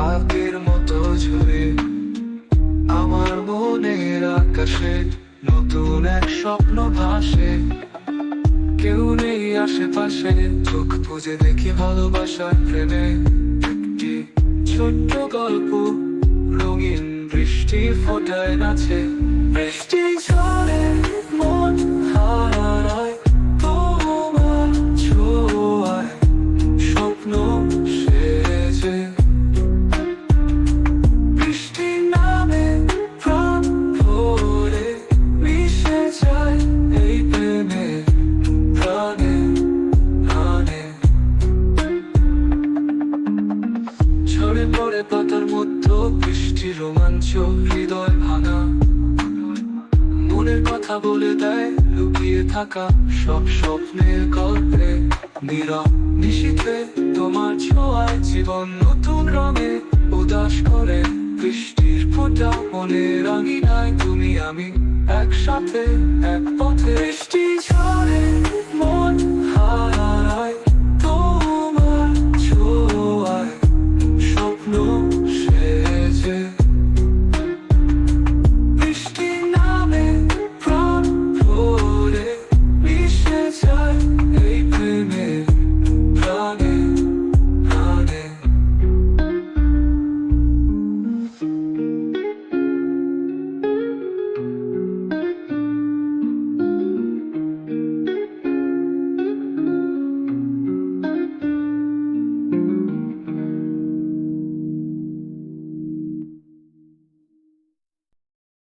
আগের মতো ঝরে আমার মনের আকাশে নতুন এক স্বপ্ন ভাসে। কেউ নেই আশেপাশে, চোখ বুজে দেখি ভালোবাসার প্রেমে একটি ছোট্ট গল্প, রঙিন বৃষ্টি ফোটায় নাচে। বৃষ্টি ঝরে মন হারায় তোমার ছোঁয়ায়, স্বপ্ন সেজে বৃষ্টি নামে প্রাণ ভরে মিশে যায় এই প্রেমে প্রাণে প্রাণে। ঝরে পড়ে পাতার মধ্যে বৃষ্টি রোমাঞ্চ, হৃদয় ভাঙা মনের কথা বলে দেয় লুকিয়ে থাকা সব স্বপ্নের গল্পে। নীরব নিশীথে তোমার ছোঁয়ায় জীবন নতুন রঙে উদাস করে। বৃষ্টির ফোঁটা মনের আঙিনায় তুমি আমি একসাথে এক পথে। বৃষ্টি ঝরে মন হারায়